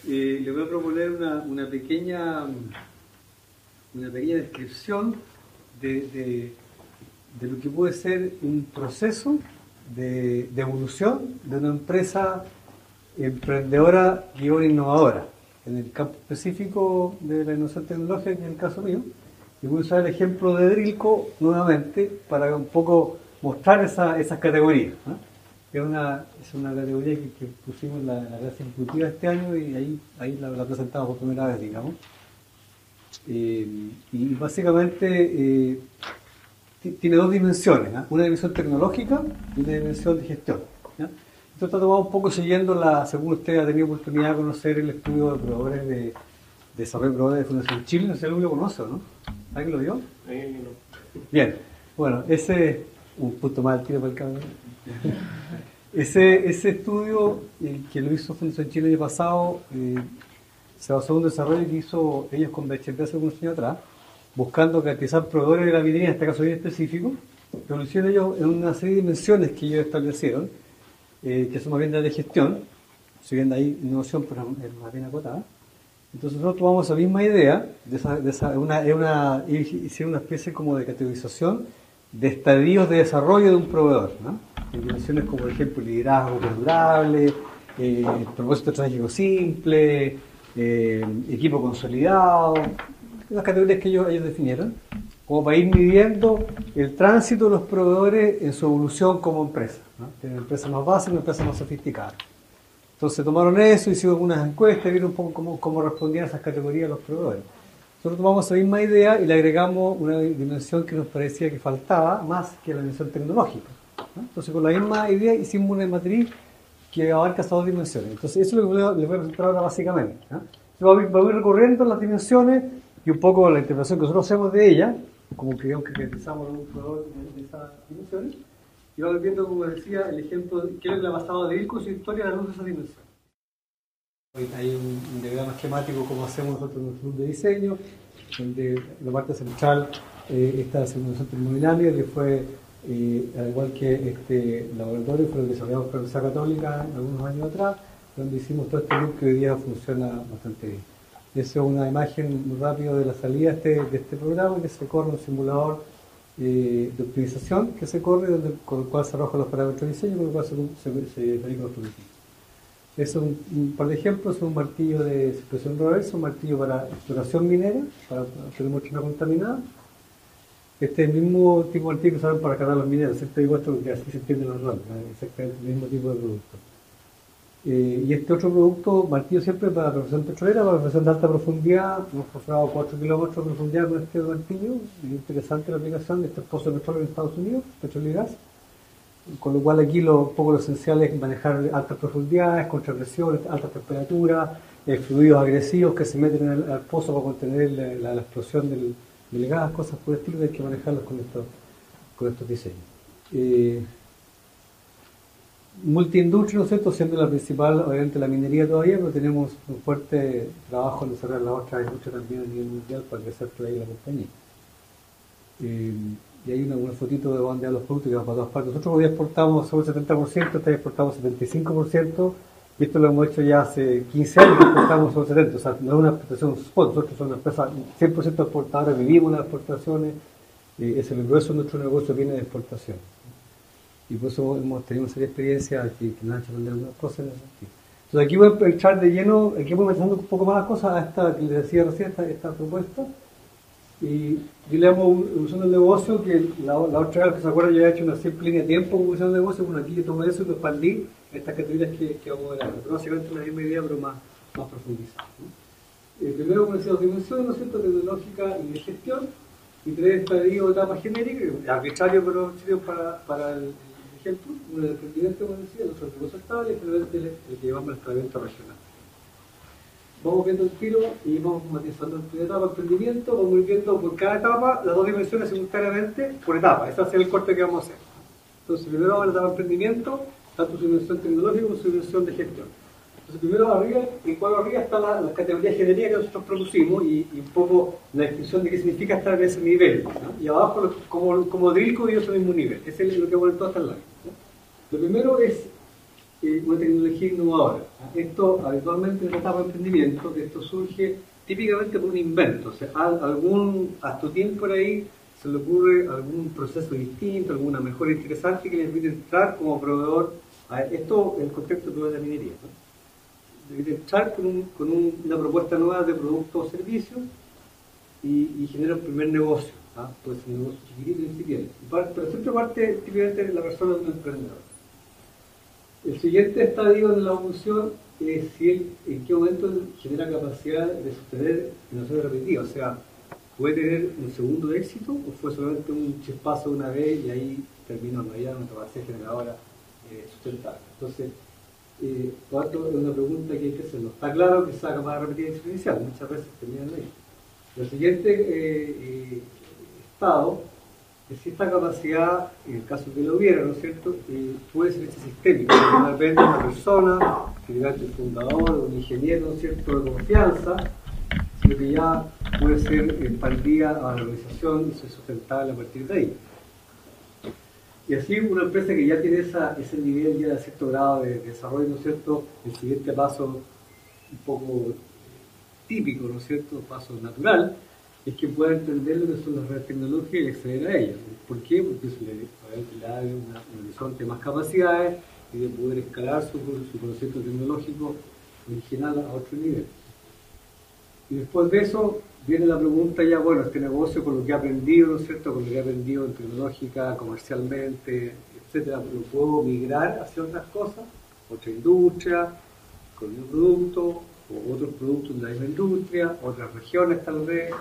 le voy a proponer una pequeña descripción de lo que puede ser un proceso de evolución de una empresa emprendedora y innovadora. En el campo específico de la innovación tecnológica, que es el caso mío, y voy a usar el ejemplo de Drilco nuevamente para un poco mostrar esas categorías, ¿no? Es una categoría que pusimos en la clase ejecutiva este año y ahí la presentamos por primera vez, digamos. Y básicamente tiene dos dimensiones, ¿no? Una dimensión tecnológica y una dimensión de gestión, ¿no? Esto está tomado un poco siguiendo según usted ha tenido oportunidad de conocer el estudio de proveedores de desarrollo de proveedores de Fundación Chile, no sé si alguien lo conoce, ¿no? ¿Alguien lo vio? No. Bien, bueno, ese un punto más al tiro para el cambio. Ese estudio, que lo hizo Fundación Chile el año pasado, se basó en un desarrollo que hizo ellos con BHP hace unos años atrás, buscando caracterizar proveedores de la minería, en este caso bien específico, pero lo hicieron ellos en una serie de dimensiones que ellos establecieron, que son más bien de gestión, si bien hay innovación, pero es más bien acotada. Entonces nosotros tomamos esa misma idea, hicieron una especie como de categorización de estadios de desarrollo de un proveedor, ¿no? En dimensiones como, por ejemplo, liderazgo perdurable, propósito estratégico simple, equipo consolidado, las categorías que ellos definieron, como para ir midiendo el tránsito de los proveedores en su evolución como empresa, ¿no? Tienen empresas más básicas y empresas más sofisticadas. Entonces tomaron eso, hicieron algunas encuestas, vieron un poco cómo respondían a esas categorías los proveedores. Nosotros tomamos esa misma idea y le agregamos una dimensión que nos parecía que faltaba más que la dimensión tecnológica, ¿no? Entonces con la misma idea hicimos una matriz que abarca esas dos dimensiones. Entonces eso es lo que les voy a presentar ahora básicamente, ¿no? Voy a ir recorriendo las dimensiones y un poco la interpretación que nosotros hacemos de ellas, como que utilizamos un proveedor de esas dimensiones, y vamos viendo, como decía, el ejemplo que es lo que le ha pasado a Drilco y su historia a la luz de esas dimensiones. Hay un diagrama esquemático como hacemos nosotros en nuestro club de diseño, donde en la parte central está la simulación termodinámica, que fue, al igual que este laboratorio, fue desarrollado por la Universidad Católica algunos años atrás, donde hicimos todo este loop que hoy día funciona bastante bien. Esa es una imagen muy rápida de la salida de este programa, que se corre un simulador de optimización que se corre, con el cual se arrojan los parámetros de diseño, con el cual se verifican los prototipos. Es un par de ejemplos: es un martillo de supresión reversa, un martillo para exploración minera, para hacer muestra contaminada. Este es el mismo tipo de martillo que usaron para cargar los mineros, excepto igual que así se entienden los roles, exactamente el mismo tipo de producto. Y este otro producto, martillo siempre para perforación petrolera, para perforación de alta profundidad, hemos perforado 4 kilómetros de profundidad con este martillo. Es interesante la aplicación de este pozo de petróleo en Estados Unidos, petróleo y gas, con lo cual aquí un poco lo esencial es manejar altas profundidades, contrapresión, altas temperaturas, fluidos agresivos que se meten al pozo para contener la explosión del gas, cosas por el estilo, que hay que manejarlos con estos diseños. Multiindustria, ¿no es cierto?, siendo la principal, obviamente, la minería todavía, pero tenemos un fuerte trabajo en desarrollar la otra industria también a nivel mundial para crecer por ahí la compañía. Y hay una fotito de dónde van los productos que van para todas partes. Nosotros hoy exportamos sobre el 70%, esta exportamos 75%, y esto lo hemos hecho ya hace 15 años que exportamos sobre el 70%, o sea, no es una exportación spot, nosotros somos una empresa 100% exportadora, vivimos las exportaciones, es el grueso de nuestro negocio, viene de exportación. Y por eso hemos tenido una serie de experiencias que nos han hecho aprender algunas cosas en ese sentido. Entonces aquí voy a entrar de lleno, aquí voy metiendo un poco más las cosas a esta que les decía recién, esta propuesta. Y yo le llamo evolución del negocio, que la otra vez que se acuerda yo he hecho una simple línea de tiempo de evolución del negocio. Bueno, aquí yo tomé eso y lo expandí en estas categorías que vamos a ver ahora. Pero básicamente la misma idea, pero más profundizada, ¿no? Primero, como decía, dos dimensiones, ¿no es cierto?, tecnológica y de gestión, y tres estadios de etapa genérica, arbitrario pero sirve para el ejemplo. Uno es el emprendimiento, como decía, el otro es el negocio estable, y finalmente el que llevamos al escalamiento regional. Vamos viendo el tiro y vamos matizando en primera etapa, emprendimiento, vamos viendo por cada etapa las dos dimensiones simultáneamente por etapa. Ese va a ser el corte que vamos a hacer. Entonces, primero vamos a la etapa de emprendimiento, tanto su dimensión tecnológica como su dimensión de gestión. Entonces, primero arriba, en cuadro arriba están las categorías genéricas que nosotros producimos y un poco la descripción de qué significa estar en ese nivel, ¿no? Y abajo, como Drilco, vive ese mismo nivel. Ese es lo que vamos a ver todas estas láminas, ¿no? Lo primero es una tecnología innovadora. Esto habitualmente en la etapa de emprendimiento, esto surge típicamente por un invento, o sea, hasta un tiempo por ahí se le ocurre algún proceso distinto, alguna mejora interesante que le permite entrar como proveedor. Esto en el contexto de proveedor de minería, ¿no? Le permite entrar con una propuesta nueva de producto o servicio y genera un primer negocio. Puede ser un negocio chiquitito y incipiente, pero siempre parte típicamente de la persona de un emprendedor. El siguiente estadio de la evolución es en qué momento genera capacidad de sostener innovación repetitiva, o sea, puede tener un segundo éxito o fue solamente un chispazo una vez y ahí terminó, no había una capacidad generadora sustentable. Entonces, esto es una pregunta que hay que hacerlo. Está claro que esa capacidad repetitiva es exponencial, muchas veces terminan ahí. El siguiente estado es si esta capacidad, en el caso que lo hubiera, ¿no es cierto?, puede ser hecha sistémica, no depende de una persona, que diga el fundador, un ingeniero, ¿no es cierto?, de confianza, sino que ya puede ser expandida a la organización y ser sustentable a partir de ahí. Y así una empresa que ya tiene ese nivel ya de cierto grado de desarrollo, ¿no es cierto?, el siguiente paso un poco típico, ¿no es cierto?, paso natural, es que pueda entender lo que son las redes tecnológicas y acceder a ellas. ¿Por qué? Porque eso le da un horizonte más capacidades y de poder escalar su conocimiento tecnológico original a otro nivel. Y después de eso viene la pregunta ya, bueno, este negocio con lo que he aprendido, ¿no es cierto?, con lo que he aprendido en tecnológica, comercialmente, etcétera, ¿lo puedo migrar hacia otras cosas? Otra industria, con un producto, o otros productos de la misma industria, otras regiones tal vez.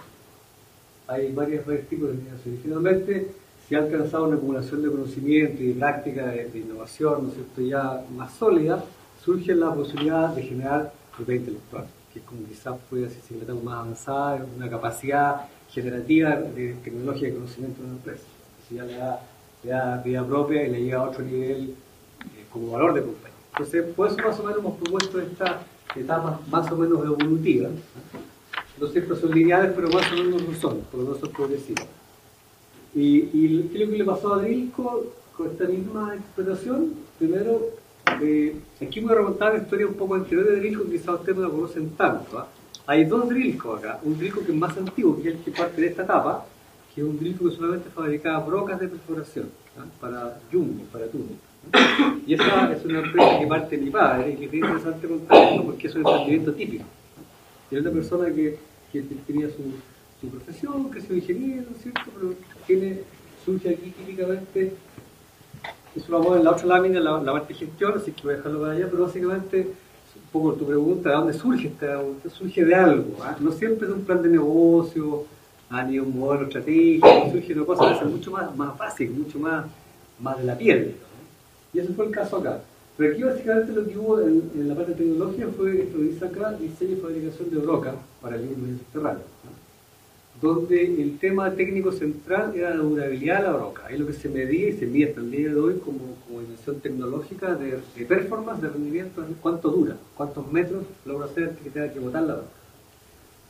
Hay varios tipos de migración. Y finalmente, si ha alcanzado una acumulación de conocimiento y de práctica de innovación, ¿no es cierto?, ya más sólida, surge la posibilidad de generar propiedad intelectual, que es como quizás puede decirse que la etapa más avanzada, una capacidad generativa de tecnología y conocimiento de una empresa. Eso ya le da vida propia y le llega a otro nivel como valor de compañía. Entonces, por eso más o menos hemos propuesto esta etapa más o menos evolutiva. No siempre son lineales, pero más o menos lo son, por lo menos son progresivas. Y ¿qué es lo que le pasó a Drilco con esta misma interpretación? Primero, aquí voy a remontar la historia un poco anterior de Drilco, que quizás ustedes no la conocen tanto. Hay dos Drilco acá, un Drilco que es más antiguo, que es el que parte de esta etapa, que es un Drilco que solamente fabricaba brocas de perforación, para Jumbo, para túnel. Y esa es una empresa que parte de mi padre, y que es interesante contar esto porque es un emprendimiento típico. Y es una persona que tenía su profesión, que es ingeniero, ¿cierto? Pero surge aquí típicamente, eso lo vamos a ver en la otra lámina, la parte de gestión, así que voy a dejarlo para allá, pero básicamente, un poco tu pregunta, ¿de dónde surge surge de algo? No siempre de un plan de negocio, ni un modelo estratégico, surge de una cosa que es mucho más básica, mucho más de la piel, ¿no? Y ese fue el caso acá. Pero aquí básicamente lo que hubo en la parte tecnológica fue esto que dice acá, diseño y fabricación de brocas para el medio subterráneo, ¿no? Donde el tema técnico central era la durabilidad de la broca. Ahí lo que se medía y se mide hasta el día de hoy como dimensión tecnológica de performance, de rendimiento, cuánto dura, cuántos metros logra hacer antes que tenga que botar la broca.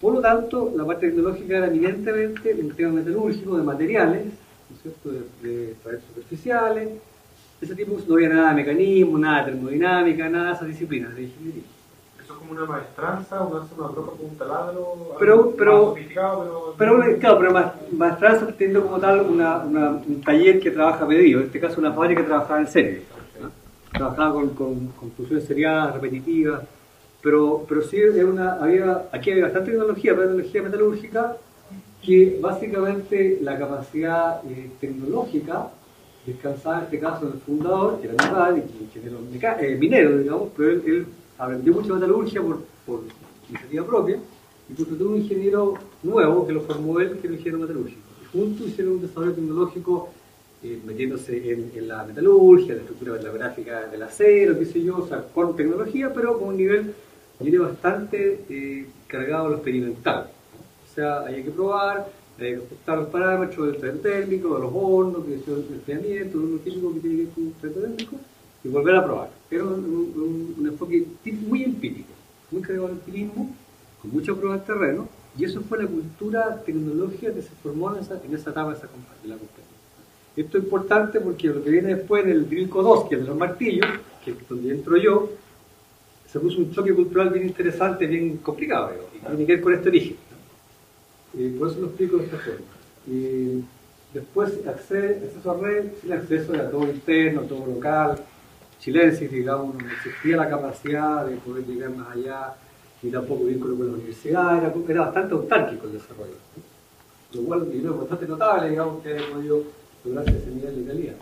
Por lo tanto, la parte tecnológica era eminentemente un tema metalúrgico de materiales, ¿no es cierto?, de paredes superficiales. Ese tipo no había nada de mecanismo, nada de termodinámica, nada de esas disciplinas de ingeniería. Eso es como una maestranza, una broca con un taladro, pero más sofisticado, pero maestranza teniendo como tal un taller que trabaja a pedido, en este caso una fábrica que trabajaba en serie, ¿no? Trabajaba con funciones seriadas, repetitivas, pero sí aquí había bastante tecnología metalúrgica, que básicamente la capacidad tecnológica descansaba en este caso en el fundador, que era mi padre, que era minero, digamos, pero él aprendió mucho metalurgia por iniciativa propia y contrató un ingeniero nuevo que lo formó él, que era un ingeniero metalúrgico. Y juntos hicieron un desarrollo tecnológico metiéndose en la metalurgia, la estructura de la gráfica del acero, qué sé yo, o sea, con tecnología, pero con un nivel bastante cargado a lo experimental. O sea, hay que probar, hay que ajustar los parámetros del tren térmico, de los hornos, del enfriamiento, de lo típico que tiene que ver con un tren térmico, y volver a probar. Era un enfoque muy empírico, muy cargado al empirismo, con mucha prueba de terreno, y eso fue la cultura tecnológica que se formó en esa etapa de la compañía. Esto es importante porque lo que viene después en el Drilco 2, que es de los martillos, que es donde entro yo, se puso un choque cultural bien interesante, bien complicado, digo, y tiene que ver con este origen, ¿no? Por eso lo explico de esta forma. Después, acceso a red, sin acceso a todo interno, todo local, chilensis, digamos, no existía la capacidad de poder llegar más allá, ni tampoco vínculo con la universidad, era bastante autárquico el desarrollo, ¿no? Lo cual yo creo bastante notable, digamos, que haya podido lograrse ese nivel de calidad.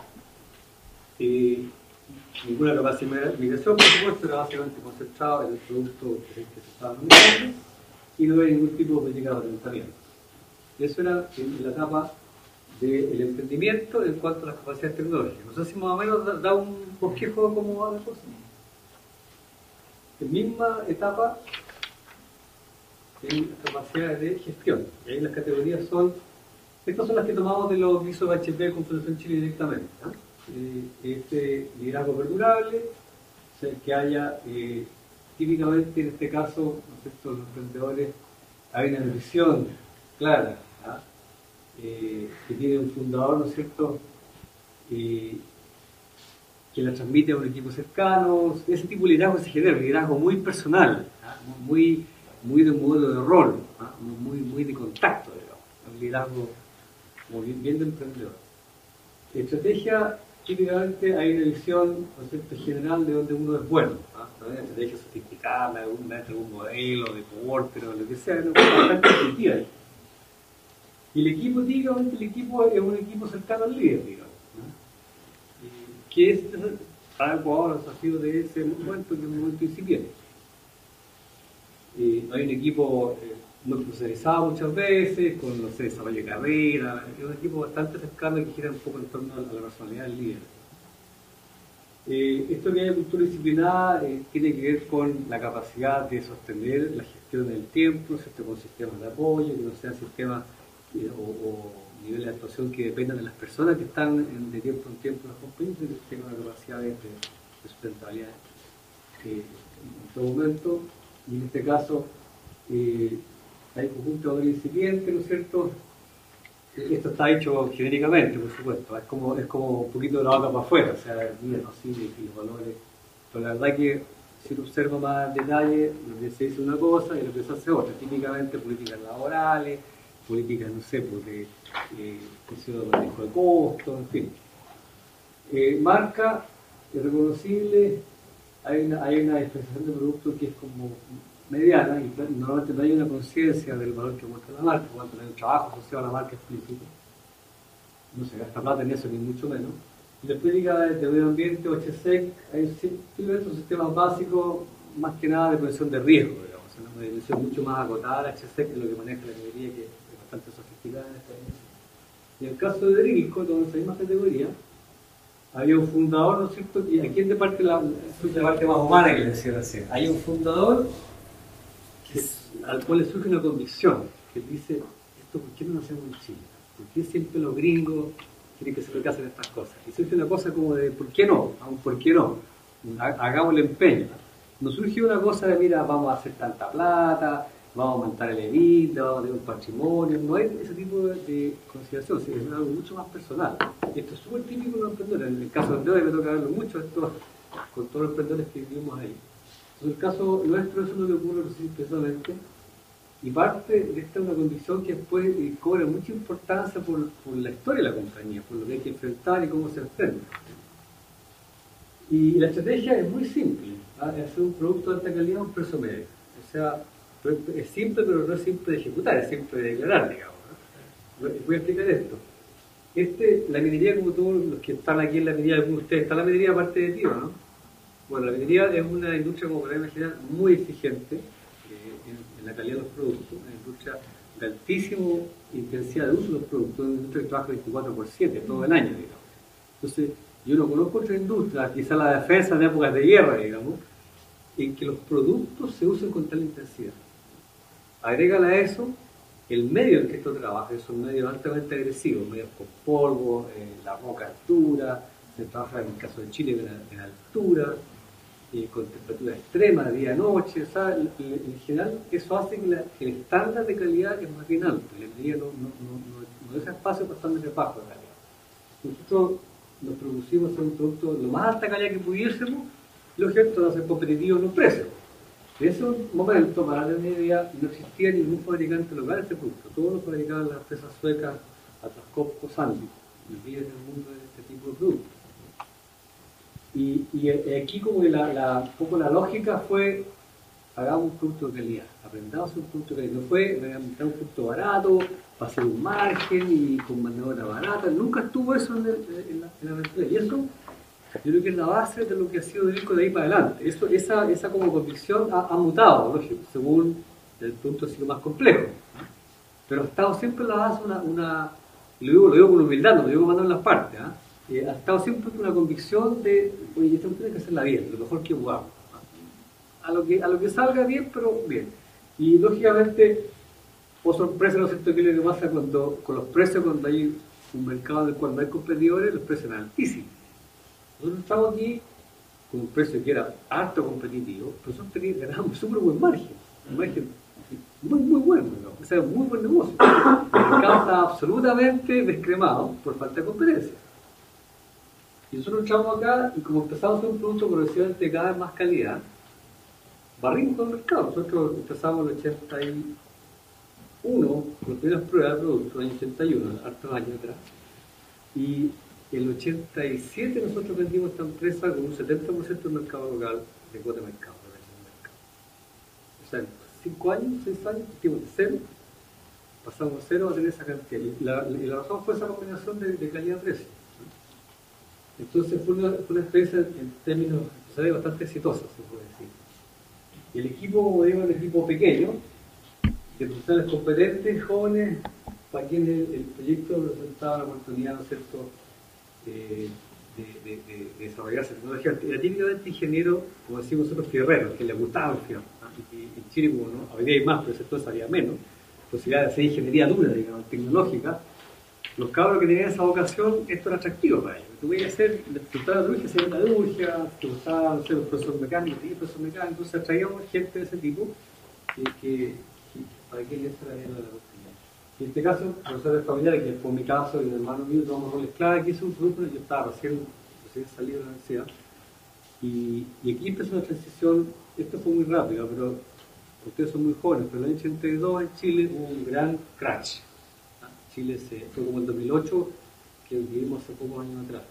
Ninguna capacidad de migración, por supuesto, era básicamente concentrado en el producto que se estaba vendiendo y no había ningún tipo de política de orientamiento. Eso era en la etapa del emprendimiento en cuanto a las capacidades tecnológicas. No sé si más o menos da un bosquejo de cómo va la cosa. En misma etapa, en las capacidades de gestión. Y ahí las categorías son, estas son las que tomamos de los ISO HP con Fundación Chile directamente, ¿no? Este liderazgo perdurable, o sea, que haya, típicamente en este caso, ¿no es cierto?, los emprendedores, hay una visión clara, ¿no? Que tiene un fundador, ¿no es cierto?, que la transmite a un equipo cercano. Ese tipo de liderazgo se genera, un liderazgo muy personal, ¿no? muy de modelo de rol, ¿no? muy de contacto, digamos, un liderazgo como bien de emprendedor. Estrategia, típicamente hay una visión, ¿no es cierto?, general de donde uno es bueno, ¿no? No hay una estrategia sofisticada, algún modelo de cohort, pero lo que sea, es una cosa bastante intuitiva. Y el equipo, típicamente, el equipo es un equipo cercano al líder, digamos, ¿no? Que es adecuado al desafío de ese momento, que es un momento incipiente. Hay un equipo muy profesionalizado muchas veces, con, no sé, desarrollo de carrera, es un equipo bastante cercano que gira un poco en torno a la personalidad del líder. Esto que hay cultura disciplinada tiene que ver con la capacidad de sostener la gestión del tiempo, ¿cierto?, con sistemas de apoyo, que no sean sistemas o niveles de actuación que dependan de las personas que están de tiempo en tiempo en las compañías, sino que tengan una capacidad de sustentabilidad en todo momento. Y en este caso, hay un conjunto de incipientes, ¿no es cierto? Esto está hecho genéricamente, por supuesto, es como un poquito de la boca para afuera, o sea, mira, no sirve y los valores, pero la verdad que si uno observa más en detalle, lo que se dice una cosa y lo que se hace otra, típicamente políticas laborales, políticas, no sé, porque función de manejo de costos, en fin. Marca, es reconocible, hay una diferenciación de producto que es como mediana y normalmente no hay una conciencia del valor que muestra la marca, cuando hay un trabajo asociado a la marca explícito, no se gasta plata en eso ni mucho menos. Y la política de medio ambiente o HSEC, hay simplemente un sistema básico más que nada de prevención de riesgo, digamos, una dimensión mucho más acotada a HSEC, que es lo que maneja la minería, que es bastante sofisticada en esta dimensión. Y en el caso de Drilco, donde esa misma categoría, había un fundador, ¿no es cierto? Y aquí en la parte más humana que le decía así. Hay un fundador al cual le surge una convicción, que dice, esto, ¿por qué no lo hacemos en Chile? ¿Por qué siempre los gringos tienen que ser los que hacen estas cosas? Y surge una cosa como de, ¿por qué no? ¿Por qué no? Hagamos el empeño. No surge una cosa de, mira, vamos a hacer tanta plata, vamos a aumentar el EBITDA, vamos a tener un patrimonio. No hay ese tipo de consideración, sino es algo mucho más personal. Y esto es súper típico de los emprendedores. En el caso de Andrés me toca verlo mucho, esto con todos los emprendedores que vivimos ahí. En el caso nuestro, eso es lo que ocurre precisamente, y parte de esta una condición que después cobra mucha importancia por la historia de la compañía, por lo que hay que enfrentar y cómo se enfrenta. Y la estrategia es muy simple, ¿vale? Es hacer un producto de alta calidad a un precio medio. O sea, es simple, pero no es simple de ejecutar, es simple de declarar, digamos, ¿no? Voy a explicar esto. La minería, como todos los que están aquí en la minería, algunos de ustedes, está la minería aparte de ti, ¿no? Bueno, la minería es una industria, como podrán imaginar, muy exigente en la calidad de los productos, una industria de altísima intensidad de uso de los productos, una industria que trabaja 24/7, todo el año, digamos. Entonces, yo no conozco otra industria, quizá la defensa en épocas de guerra, digamos, en que los productos se usen con tal intensidad. Agrégale a eso el medio en que esto trabaja, es un medio altamente agresivo, medios con polvo, la roca altura, se trabaja en el caso de Chile en altura, con temperatura extrema, día noche, o sea, en general eso hace que el estándar de calidad es más bien alto, la minería no deja espacio para estándares bajos de calidad. Nosotros nos producimos un producto de lo más alta calidad que pudiésemos, los gestos van a ser competitivos los precios. En ese momento, para darle una idea, no existía ningún fabricante local de este producto. Todos los fabricaban las empresas suecas, Atlas Copco, Sandvik, y líderes en el mundo de este tipo de productos. Y aquí como que un poco la lógica fue, hagamos un producto de calidad, aprendamos un producto de calidad. No fue, montar un producto barato, para hacer un margen y con mano de obra barata. Nunca estuvo eso en la aventura. Y eso, yo creo que es la base de lo que ha sido Delco de ahí para adelante. Esa como convicción ha mutado, ¿no? Según el producto ha sido más complejo. Pero ha estado siempre en la base lo digo con humildad, no lo digo mandando las partes, ha estado siempre una convicción de, oye, esto tiene que hacerla bien, lo mejor que jugamos. A lo que salga bien, pero bien. Y lógicamente, por sorpresa, no sé qué es lo que pasa con los precios, cuando hay un mercado en el cual no hay competidores, los precios eran altísimos. Nosotros estamos aquí con un precio que era harto competitivo, pero nosotros ganábamos súper buen margen, un margen muy bueno, ¿no? O sea, muy buen negocio. El mercado estaba absolutamente descremado por falta de competencia. Y nosotros entramos acá y como empezamos a hacer un producto progresivamente de cada vez más calidad, barrimos todo el mercado. Nosotros empezamos en el 81, con las primeras pruebas de producto, en el año 81, hartos años atrás. Y en el 87 nosotros vendimos esta empresa con un 70% del mercado local, de cuota de mercado. O sea, 5 años, 6 años, partimos de cero, pasamos de cero a tener esa cantidad. Y la razón fue esa combinación de calidad-precio. Entonces fue una experiencia en términos empresariales bastante exitosa, se puede decir. Y el equipo, como digo, es un equipo pequeño, de profesionales competentes, jóvenes, para quienes el proyecto representaba la oportunidad, ¿no es cierto?, de desarrollarse tecnología. Era típicamente ingeniero, como decimos nosotros, fierreros, que les gustaba el fierro. Y en Chile, como no, habría hay más, pero ese entonces había menos, posibilidad de hacer ingeniería dura, digamos, tecnológica. Los cabros que tenían esa vocación, esto era atractivo para ellos. Tú veías hacer, te gustaba la metalurgia, hacer metalurgia, te gustaba, no sé, los profesores mecánicos, tenías profesores mecánicos, entonces atraíamos gente de ese tipo que para que ellos se la dieran la oportunidad. Y en este caso, profesores familiares, que por mi caso y mi hermano mío, tomamos roles clave, que hizo un grupo, yo estaba recién salido de la universidad, y aquí empezó una transición. Esto fue muy rápido, pero ustedes son muy jóvenes, pero en el año 82 en Chile hubo un gran crash. Chile fue como el 2008, que vivimos hace pocos años atrás.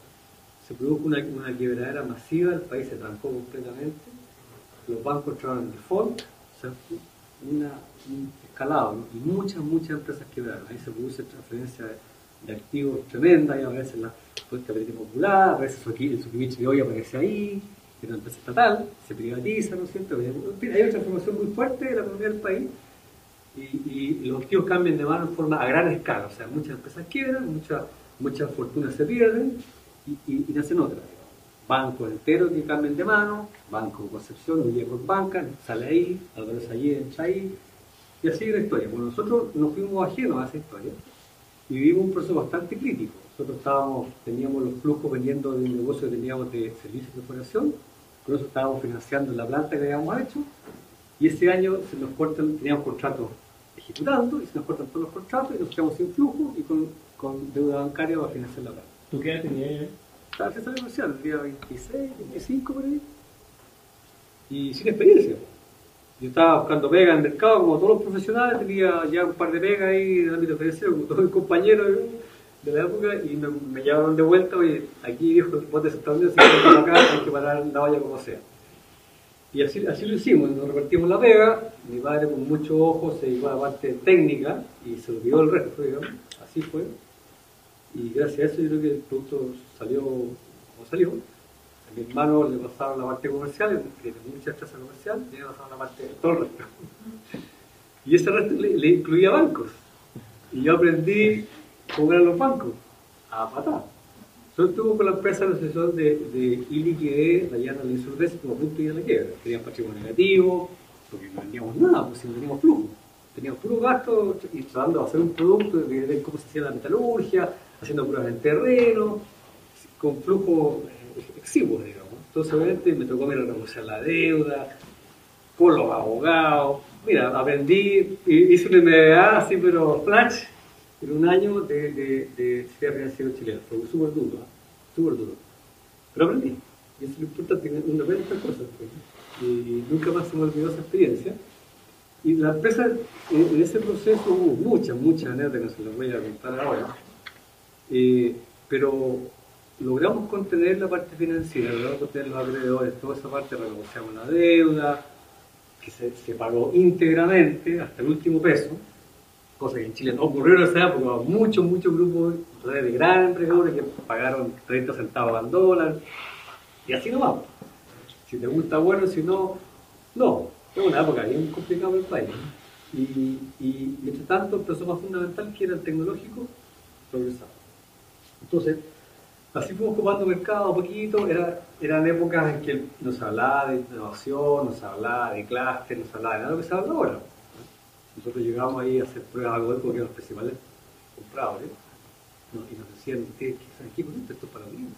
Se produjo una quebradera masiva, el país se trancó completamente, los bancos entraron en default, o sea, un escalado, ¿no? Y muchas empresas quebraron. Ahí se produce transferencia de activos tremenda, y a veces la capitalismo popular, a veces el Sukimich de hoy aparece ahí, que es una empresa estatal, se privatiza, ¿no es cierto? Hay una transformación muy fuerte de la economía del país y los activos cambian de mano en forma a gran escala, o sea, muchas empresas quiebran, muchas fortunas se pierden y nacen otras. Bancos enteros que cambian de mano, Banco de Concepción, un día por banca, sale ahí, Álvaro allí, entra ahí, y así la historia. Bueno, nosotros nos fuimos ajenos a esa historia y vivimos un proceso bastante crítico. Nosotros teníamos los flujos veniendo del negocio que teníamos de servicios de exploración, con eso estábamos financiando la planta que habíamos hecho, y ese año teníamos contratos ejecutando, y se nos cortan todos los contratos, y nos quedamos sin flujo y con deuda bancaria para financiar la planta. ¿Tú qué edad tenías? Estaba en la universidad, el día 26, 25 por ahí, y sin experiencia. Yo estaba buscando pega en el mercado, como todos los profesionales, tenía ya un par de pegas ahí en el ámbito financiero, como todos mis compañeros de la época, y me llevaron de vuelta, oye, aquí dijo, vos de Estados Unidos, si quieres acá, hay que parar la olla como sea. Y así lo hicimos, nos repartimos la pega, mi padre con mucho ojo se dedicó a la parte técnica, y se olvidó el resto, digamos, así fue. Y gracias a eso yo creo que el producto salió como salió. A mi hermano le pasaron la parte comercial, que tenía mucha destreza comercial, y le pasaron la parte de todo el resto. Y ese resto le incluía bancos. Y yo aprendí cómo eran los bancos, a patar. Yo estuve con la empresa de asesor de iliquidez, la llana de la insolvencia, como punto y de la quiebra. Teníamos patrimonio negativo, porque no vendíamos nada, pues si no teníamos flujo. Teníamos puro gasto y tratando de hacer un producto, de ver cómo se hacía la metalurgia, haciendo pruebas en terreno, con flujo exiguos, digamos. Entonces, obviamente, me tocó renegociar la deuda, con los abogados. Mira, aprendí, hice una MBA así, pero flash, en un año de sistema financiero chileno. Fue súper duro, súper duro. Pero aprendí. Y eso es lo importante, uno ve estas cosas. Pues. Y nunca más se me olvidó esa experiencia. Y la empresa, en ese proceso hubo muchas anécdotas que no se las voy a contar ahora. Pero logramos contener la parte financiera, logramos contener los acreedores, toda esa parte, renegociamos la deuda, que se pagó íntegramente hasta el último peso, cosa que en Chile no ocurrió en esa época, muchos grupos de grandes emprendedores que pagaron 30 centavos al dólar, y así nomás. Si te gusta, bueno, si no, no. Es una época bien complicada para el país. Y mientras tanto, el proceso más fundamental, que era el tecnológico, progresaba. Entonces, así fuimos ocupando mercado un poquito, eran épocas en que nos hablaba de innovación, nos hablaba de clúster, nos hablaba de nada de lo que se habla ahora. Nosotros llegamos ahí a hacer pruebas a Codelco, que eran los principales compradores, ¿no? Y nos decían, ¿ustedes qué saben aquí con esto? Esto es para lo mismo.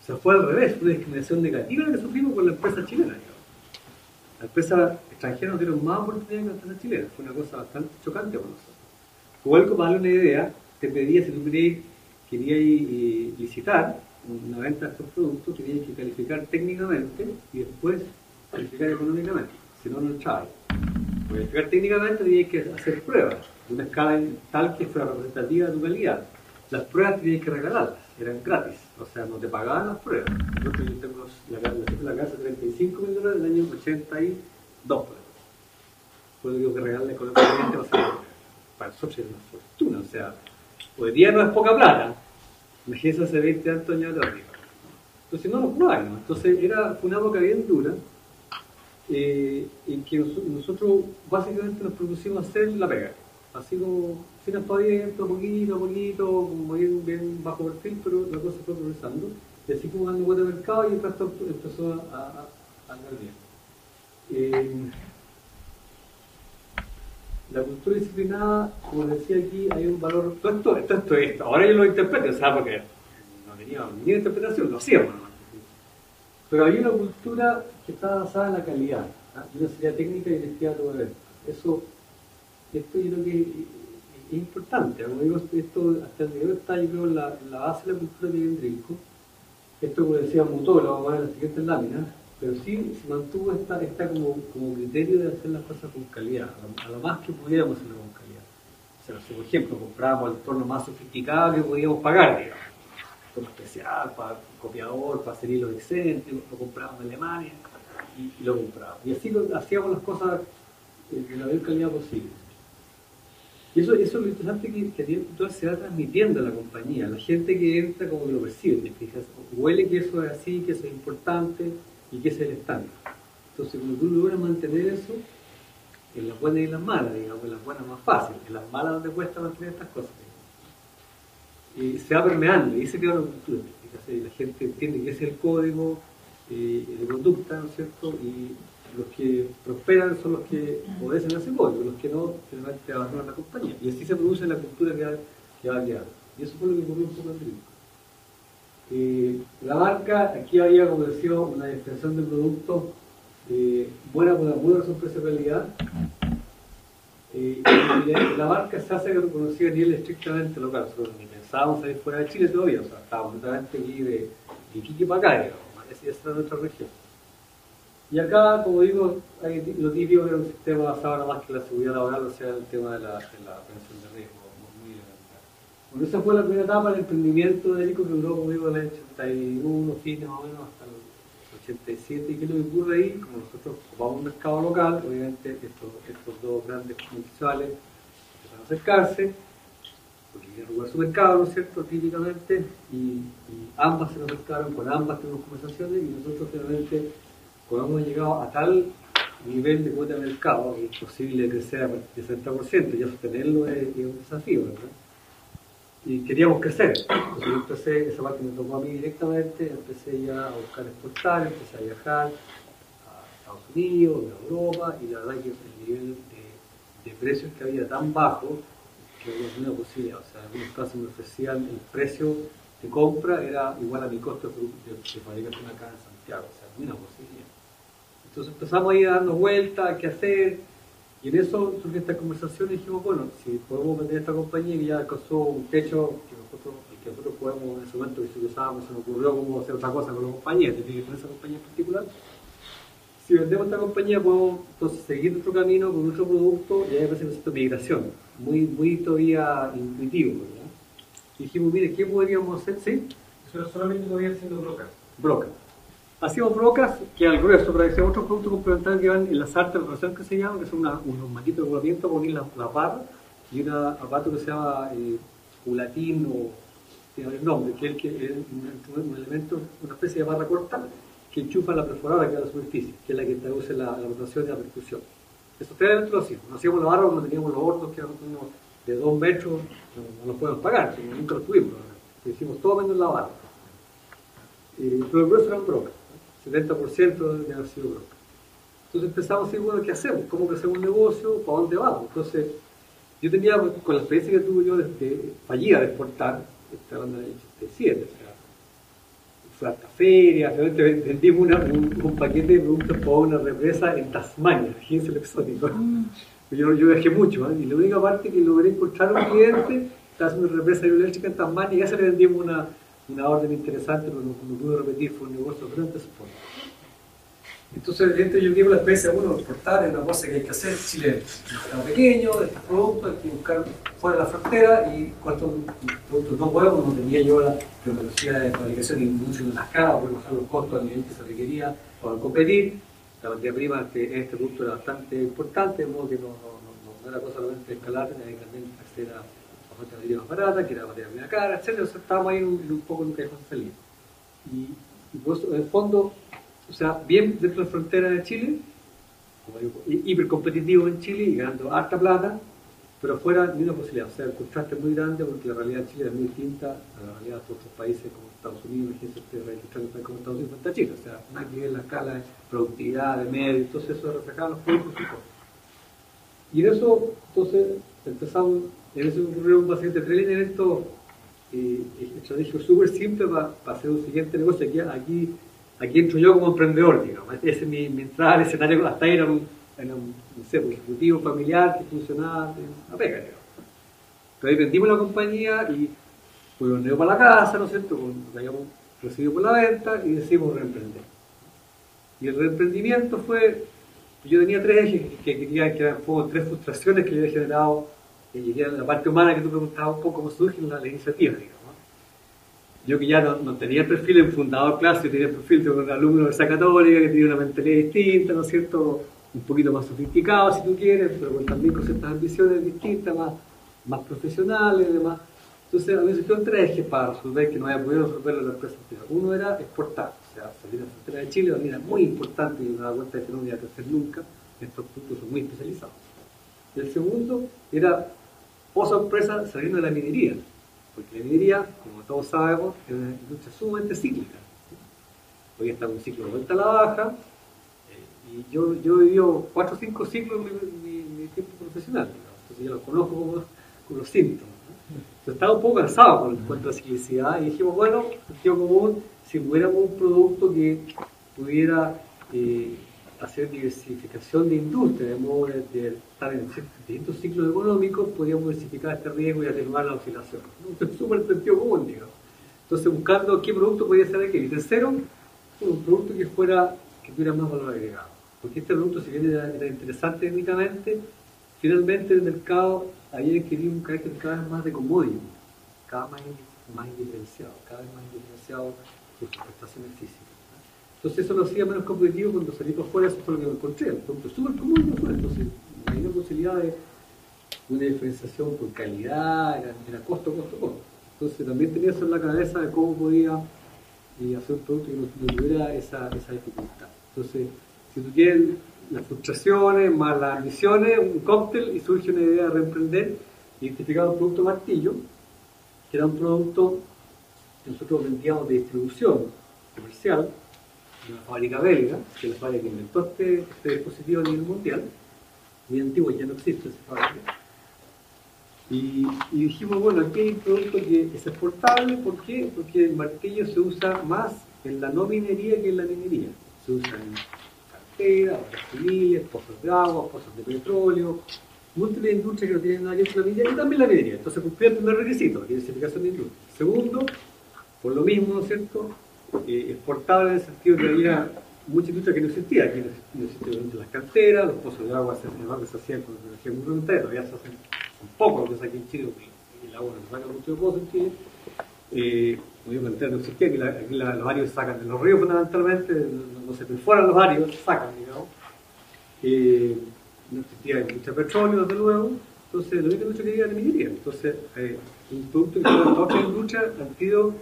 O sea, fue al revés, fue una discriminación negativa la que sufrimos con la empresa chilena, digamos. Las empresas extranjeras nos dieron más oportunidades que las empresas chilenas, fue una cosa bastante chocante para nosotros. Codelco, para darle una idea, te pedía, si tú querías licitar una venta de estos productos, tenías que calificar técnicamente y después calificar económicamente, si no, no entrabas. Para calificar técnicamente tenías que hacer pruebas de una escala tal que fuera representativa de tu calidad. Las pruebas tenías que regalarlas, eran gratis, o sea, no te pagaban las pruebas. Nosotros yo tengo la casa de $35.000 del año 82, por lo que regalarle económicamente para nosotros era una fortuna, o sea, hoy día no es poca plata, imagínense hace 20 años atrás. Entonces no hay, ¿no? Entonces fue una época bien dura, en que nosotros básicamente nos propusimos hacer la pega, así como sin aspaviento, poquito a poquito, como bien bajo perfil, pero la cosa fue progresando, y así como dando vuelta al mercado y el resto empezó a andar bien. La cultura disciplinada, como decía aquí, hay un valor. Todo esto. Ahora yo lo interpreto, o sea, porque no tenía ni interpretación, lo hacíamos, ¿no? Pero hay una cultura que está basada en la calidad, ¿no? Y una serie técnica y honestidad todo esto yo creo que es importante. Como digo, esto hasta el nivel está, yo creo, en la base de la cultura que hay en Drilco. Esto, como decía, mutó, lo vamos a ver en las siguientes láminas. Pero sí se mantuvo esta como criterio de hacer las cosas con calidad, a lo más que pudiéramos hacerlo con calidad. O sea, si por ejemplo comprábamos el entorno más sofisticado que podíamos pagar, digamos, entorno especial, para copiador, para hacer hilos excéntricos, lo comprábamos en Alemania y lo comprábamos. Y así hacíamos las cosas de la mayor calidad posible. Y eso es lo interesante que se va transmitiendo a la compañía. La gente que entra como que lo percibe, ¿te fijas? Huele que eso es así, que eso es importante, y que es el estándar. Entonces, cuando tú logras mantener eso, en las buenas y en las malas, digamos, en las buenas más fácil, en las malas donde cuesta mantener estas cosas, y se va permeando, y se crea una cultura. La gente entiende que ese es el código de conducta, ¿no es cierto? Y los que prosperan son los que obedecen a ese código, los que no, finalmente abandonan la compañía. Y así se produce la cultura que va quedando. Y eso fue lo que ocurrió un poco en Drilco. La marca, aquí había, como decía, una extensión de productos buena por la buena razón precio-calidad. La marca se hace reconocida a nivel estrictamente local. Nosotros ni pensábamos salir fuera de Chile todavía, o sea, estábamos completamente aquí de Iquique para acá, digamos. Esa era nuestra región. Y acá, como digo, hay lo típico de un sistema basado nada más que la seguridad laboral, o sea, el tema de la prevención de riesgo. Bueno, esa fue la primera etapa del emprendimiento de Drilco, que duró, como digo, del 81, fines más o menos, hasta el 87. ¿Y qué es lo que ocurre ahí? Como nosotros ocupamos un mercado local, obviamente estos dos grandes multinacionales empezaron a acercarse, porque querían jugar su mercado, ¿no es cierto?, típicamente, y ambas se nos acercaron, con ambas tuvimos conversaciones, y nosotros finalmente, como hemos llegado a tal nivel de cuota de mercado, que es posible crecer a partir del 60%, ya sostenerlo es un desafío, ¿verdad? Y queríamos crecer. Entonces yo empecé, esa parte me tocó a mí directamente, empecé ya a buscar exportar, empecé a viajar a Estados Unidos, a Europa, y la verdad que el nivel de precios que había tan bajo que había una posibilidad. O sea, en algunos casos me ofrecían el precio de compra era igual a mi costo de fabricación acá en Santiago, o sea, una posibilidad. Entonces empezamos a ir dando vueltas, qué hacer. Y en eso surgió esta conversación y dijimos, bueno, si podemos vender esta compañía que ya alcanzó un techo que nosotros podemos, en ese momento que se usábamos, se nos ocurrió cómo hacer otra cosa con la compañía, es decir, con esa compañía en particular. Si vendemos esta compañía, podemos entonces seguir nuestro camino con nuestro producto y ahí aparece el concepto de migración, muy todavía intuitivo, ¿verdad? Y dijimos, mire, ¿qué podríamos hacer? ¿Sí? Eso solamente todavía siendo brocas. Brocas. Hacíamos brocas que al grueso, pero hacíamos otros productos complementarios que van en las artes de operación que se llaman, que son unos maquitos de regulamiento para unir las barras y un aparato que se llama culatín o tiene el nombre, que es un elemento, una especie de barra corta que enchufa la perforadora que da la superficie, que es la que traduce la rotación y la percusión. Esos tres elementos lo hacíamos. No hacíamos la barra cuando teníamos los hornos que eran de 2 metros, no los podemos pagar, nunca los tuvimos. Lo hicimos todo menos la barra. Pero el grueso eran brocas. 70% de haber sido broca. Entonces empezamos a decir, bueno, ¿qué hacemos? ¿Cómo hacemos un negocio? ¿Para dónde vamos? Entonces, yo tenía, con la experiencia que tuve yo fallida de exportar, estoy hablando del 87, o sea, fue a esta feria, realmente vendimos un paquete de productos para una represa en Tasmania, fíjense lo exótico. Yo viajé mucho, y la única parte que logré encontrar un cliente estaba haciendo una represa hidroeléctrica en Tasmania y a ese le vendimos una orden interesante, pero no pude repetir, fue un negocio durante ese punto. Entonces, dentro yo digo la experiencia de uno, exportar es una cosa que hay que hacer. Chile es un mercado pequeño, de estos productos, hay que buscar fuera de la frontera y cuántos productos no podemos, no tenía yo la velocidad de fabricación y mucho en la escala, por bajar los costos al nivel que se requería para competir. La materia prima en este producto era bastante importante, de modo que no era cosa solamente escalar, tenía que también acceder a materia más barata, que era materia prima cara, etc. O sea, estábamos ahí un poco en un callejón de salida. Y por eso, en el fondo, o sea, bien dentro de la frontera de Chile, como digo, hipercompetitivo en Chile y ganando harta plata, pero fuera ni una posibilidad. O sea, el contraste es muy grande porque la realidad de Chile es muy distinta a la realidad de otros países como Estados Unidos, imagínense ustedes, registrando un país como Estados Unidos, está Chile. O sea, nada que ver la escala de productividad, de medio, entonces eso reflejaba los productos y cosas. Y en eso, entonces, empezamos, en eso ocurrieron básicamente 3 elementos estratégicos súper simples para hacer un siguiente negocio. Aquí entro yo como emprendedor, digamos. Ese es mi entrada al escenario. Hasta ahí era un no sé, un ejecutivo familiar que funcionaba en una pega, digamos. Pero ahí vendimos la compañía y fuimos dinero para la casa, ¿no es cierto? Lo habíamos recibido por la venta y decidimos reemprender. Y el reemprendimiento fue, yo tenía 3 ejes que eran 3 frustraciones que yo había generado, y era la parte humana que tú preguntabas un poco cómo surgen las iniciativas, digamos. Yo que ya no tenía el perfil de un fundador clásico, tenía el perfil de un alumno de la Universidad Católica que tenía una mentalidad distinta, ¿no es cierto? Un poquito más sofisticado, si tú quieres, pero también con ciertas ambiciones distintas, más profesionales y demás. Entonces, a mí me surgieron 3 ejes para resolver que no había podido resolverlo en la empresa anterior. Uno era exportar, o sea, salir a la frontera de Chile, una muy importante y me da cuenta de que no voy a crecer nunca, estos productos son muy especializados. Y el segundo era, por sorpresa, saliendo de la minería. Porque la minería, como todos sabemos, es una industria sumamente cíclica. Hoy está en un ciclo de vuelta a la baja, y yo he vivido 4 o 5 ciclos en mi tiempo profesional, digamos. Entonces yo los conozco con los síntomas, ¿no? Entonces estaba un poco cansado con cuanto a la ciclicidad y dijimos, bueno, sentido común, si tuviéramos un producto que pudiera hacer diversificación de industria, de modo de estar en distintos ciclos económicos, podíamos diversificar este riesgo y atenuar la oscilación. ¿No? Es súper sentido común, digamos. Entonces, buscando qué producto podía ser aquel. Y tercero, un producto que tuviera más valor agregado. Porque este producto, si bien era interesante técnicamente, finalmente el mercado había adquirido un carácter cada vez más de commodity, cada vez más indiferenciado por sus prestaciones físicas. Entonces eso lo hacía menos competitivo cuando salí por fuera, eso fue lo que me encontré. El producto es súper común por fuera, entonces no había posibilidad de una diferenciación por calidad, era costo. Entonces también tenía eso en la cabeza de cómo podía hacer un producto que no tuviera esa dificultad. Entonces, si tú quieres las frustraciones más las ambiciones, un cóctel, y surge una idea de reemprender, identificar un producto martillo, que era un producto que nosotros vendíamos de distribución comercial, de una fábrica belga, que es la fábrica que inventó este dispositivo a nivel mundial, muy antiguo, ya no existe esa fábrica. Y dijimos, bueno, aquí hay un producto que es exportable, ¿por qué? Porque el martillo se usa más en la no minería que en la minería. Se usa en carteras, obras civiles, pozos de agua, pozos de petróleo, múltiples industrias que no tienen nada que ver con la minería y también la minería. Entonces cumplía el primer requisito, la diversificación de industria. Segundo, Por lo mismo, ¿no es cierto?, exportable en el sentido que había mucha industria que no existía. Aquí no existían las canteras, los pozos de agua se hacían con energía muy rudimentaria, todavía se hacen un poco lo que es aquí en Chile, porque el agua no se saca mucho de pozos en Chile. Como digo, cantera no existía, aquí los arios se sacan de los ríos fundamentalmente, no se perforan los arios, se sacan, digamos. No existía mucho petróleo, desde luego, entonces lo único que quería era minería. Entonces, un producto que la otra industria han sido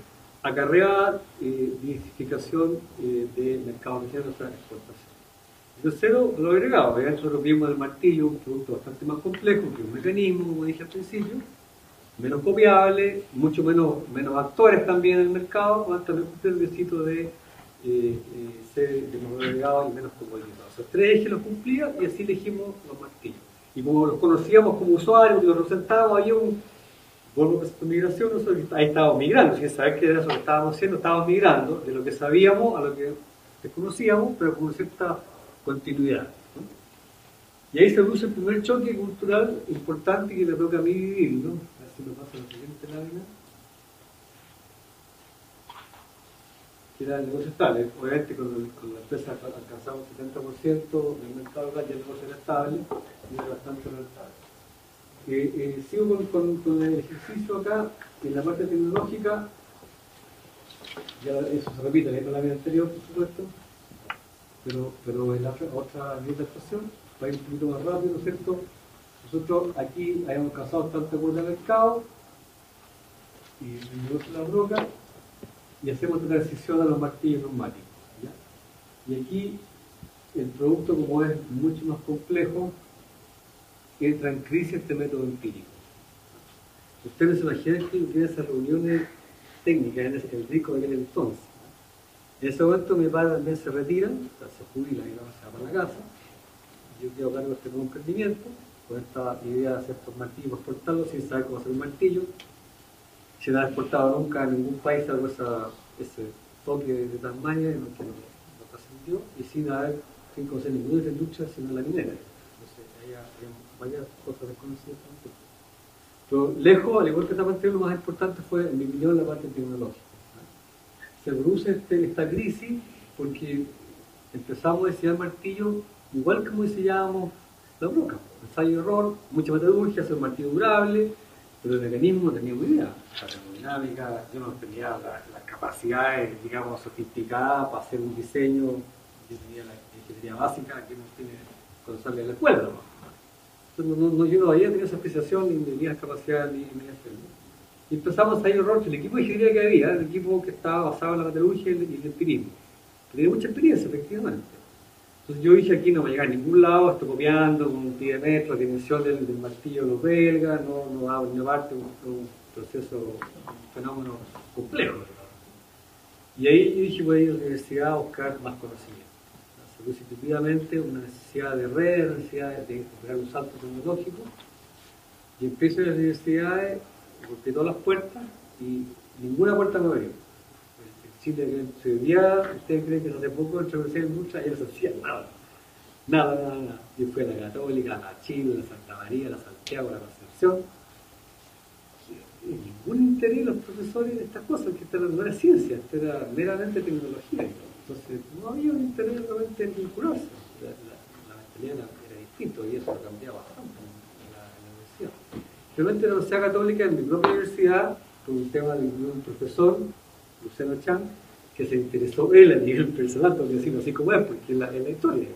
acarreada diversificación de mercado regional, o sea, exportación. Y tercero, lo agregado, nosotros vimos el martillo, un producto bastante más complejo, que un mecanismo, como dije al principio, menos copiable, mucho menos actores también en el mercado, también cumple el requisito de ser de más agregado y menos comoditizado. Esos tres ejes los cumplía y así elegimos los martillos. Y como los conocíamos como usuarios y los representábamos, había vuelvo a esta migración, nosotros ahí estábamos migrando, sin saber qué era eso que estábamos haciendo, estábamos migrando de lo que sabíamos a lo que desconocíamos, pero con cierta continuidad, ¿no? Y ahí se produce el primer choque cultural importante que me toca a mí vivir, ¿no? A ver si me pasa la siguiente lámina. Que era el negocio estable. Obviamente con la empresa alcanzamos el 70% del mercado local y el negocio era estable y era bastante rentable. Sigo con el ejercicio acá, en la parte tecnológica, ya eso se repite en la lámina anterior, por supuesto, pero en la otra línea de actuación, va a ir un poquito más rápido, ¿no es cierto? Nosotros aquí habíamos alcanzado tanta cuota de mercado y el negocio de la broca y hacemos una transición a los martillos neumáticos, ¿ya? Y aquí el producto, como es mucho más complejo, entra en crisis este método empírico. Ustedes se imaginan que tienen esas reuniones técnicas en el disco de aquel entonces. En ese momento mi padre también se retira, o sea, se jubila y no se va para la casa. Yo quedo a cargo de este nuevo emprendimiento, con esta idea de hacer estos martillos, exportarlos sin saber cómo hacer un martillo. Sin haber exportado nunca a ningún país algo ese toque de Tasmania, que no trascendió, y sin conocer ninguna otra industria sino la minera. Entonces, hay varias cosas desconocidas. Pero lejos, al igual que esta parte, lo más importante fue, en mi opinión, la parte tecnológica. Se produce esta crisis porque empezamos a diseñar martillos igual como diseñábamos la broca. Ensayo y error, mucha metodología, hacer un martillo durable, pero el mecanismo no tenía idea. La termodinámica, yo no tenía las capacidades, digamos, sofisticadas para hacer un diseño. Yo tenía la ingeniería básica que uno tiene cuando sale de la escuela, ¿no? Entonces, yo no había tenido esa especialización, ni tenía las capacidades, ni hacerlo. Y empezamos a ir error, el equipo de ingeniería que había, el equipo que estaba basado en la metalurgia y el empirismo. Tenía mucha experiencia, efectivamente. Entonces yo dije, aquí no va a llegar a ningún lado, estoy copiando con un pie de metro, dimensión del martillo de los belgas, no va a innovarte un proceso, un fenómeno complejo. Y ahí yo dije, voy a ir a la universidad a buscar más conocimiento. Se produce intuitivamente una necesidad de red, una necesidad de crear un salto tecnológico, y empiezo en las universidades, golpeé todas las puertas y ninguna puerta me abrió. En Chile se vivía, ustedes creen que hace poco en la Universidad de Industria ya no se hacía nada. Yo fui a la Católica, a la Chile, a la Santa María, a la Santiago, a la Concepción. Ningún interés de los profesores en estas cosas, que no era ciencia, esto era meramente tecnología. Entonces no había un interés realmente en vincularse. La mentalidad era distinta y eso cambiaba bastante en la universidad. Realmente la Universidad Católica, en mi propia universidad, por un tema de un profesor, Luciano Chan, que se interesó él a nivel personal, por decirlo así como es, porque es la historia.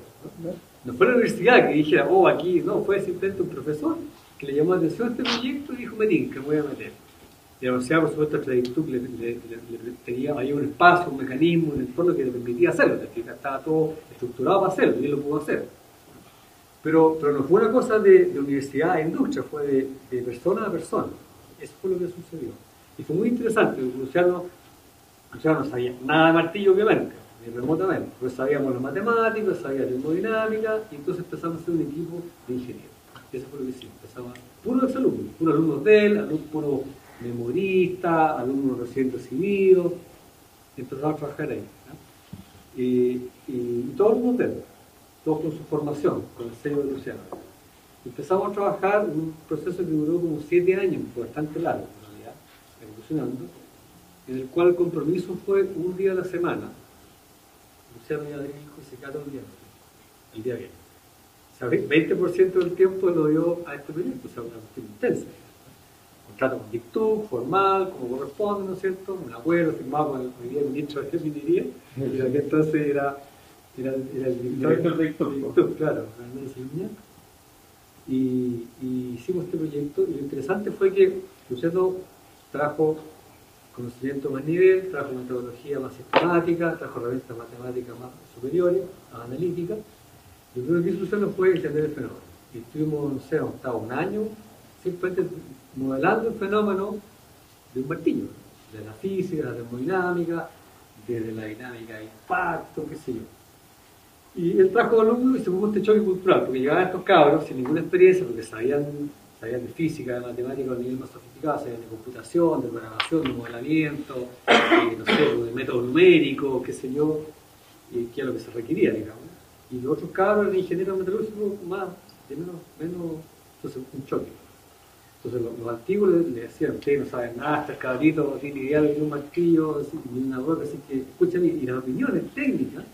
No fue la universidad que dijera, aquí, no, fue simplemente un profesor que le llamó la atención a este proyecto y dijo, que me voy a meter. Y la universidad, por supuesto, había un espacio, un mecanismo, un entorno que le permitía hacerlo, estaba todo estructurado para hacerlo, y él lo pudo hacer. Pero no fue una cosa de universidad a industria, fue de persona a persona. Eso fue lo que sucedió. Y fue muy interesante, porque Luciano no sabía nada de martillo, obviamente, ni remotamente, pero sabíamos los matemáticos, sabía termodinámica, y entonces empezamos a hacer un equipo de ingenieros. Y eso fue lo que hicimos. Empezamos puros exalumnos, puros alumnos de él, puros memoristas, alumnos recién recibidos, empezamos a trabajar ahí, ¿no? Y todos alumnos de él, todos con su formación, con el sello de Luciano. Empezamos a trabajar en un proceso que duró como 7 años, fue bastante largo en realidad, evolucionando. en el cual el compromiso fue un día a la semana. Luciano y Adrián se quedaron el día viernes. O sea, 20% del tiempo lo dio a este proyecto, o sea, una cuestión intensa. Contrato con DICTUC, formal, como corresponde, ¿no es cierto? Un acuerdo firmado con el ministro de Minería, y que entonces era el director de DICTUC, claro, y hicimos este proyecto, y lo interesante fue que Luciano trajo conocimiento más nivel, trajo metodología más sistemática, trajo herramientas matemáticas más superiores, más analíticas. Lo primero que hizo Luciano fue entender el fenómeno. Y estuvimos, no sé, hasta un año simplemente modelando el fenómeno de un martillo, de la física, de la termodinámica, desde la dinámica de impacto, qué sé yo. Y él trajo alumnos y se puso este choque cultural, porque llegaban estos cabros sin ninguna experiencia, porque sabían de física, de matemática a un nivel más sofisticado, sabían de computación, de programación, de modelamiento, no sé, de método numérico, qué sé yo, que es lo que se requería, digamos. Y los otros cabros eran ingenieros metalúrgicos más, de menos, entonces un choque. Entonces los antiguos le decían, ustedes no saben nada, este cabrito no tiene idea de un martillo, ni una roca, así que escuchan, y las opiniones técnicas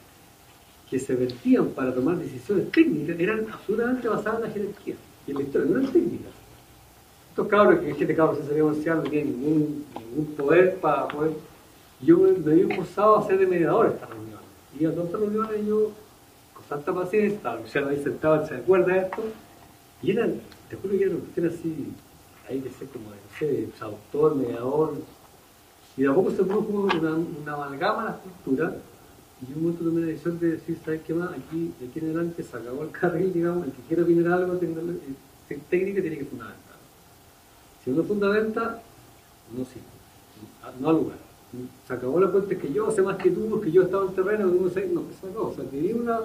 que se vertían para tomar decisiones técnicas eran absolutamente basadas en la jerarquía y en la historia, no eran técnicas. Estos cabros, que este cabro se sabía anunciar, no tiene ningún poder para poder. Yo me vi forzado a ser de mediador en estas reuniones. Y a todas estas reuniones yo, con tanta paciencia, estaba Luciano ahí sentado, se acuerda de esto, y eran, te juro que era una cuestión así, ahí que sé como de, no sé, traductor, mediador, y de a poco se produjo una amalgama de la estructura, y yo un momento tomé la decisión de decir, ¿sabes qué más? Aquí, de aquí en adelante se acabó el carril, digamos, el que quiera opinar algo técnica tiene que fundamentar. Si uno fundamenta, no sirve, no al lugar. Se acabó la cuenta que yo sé más que tú, que yo estaba en terreno, que tú no sé, no, eso no, o sea, te di una,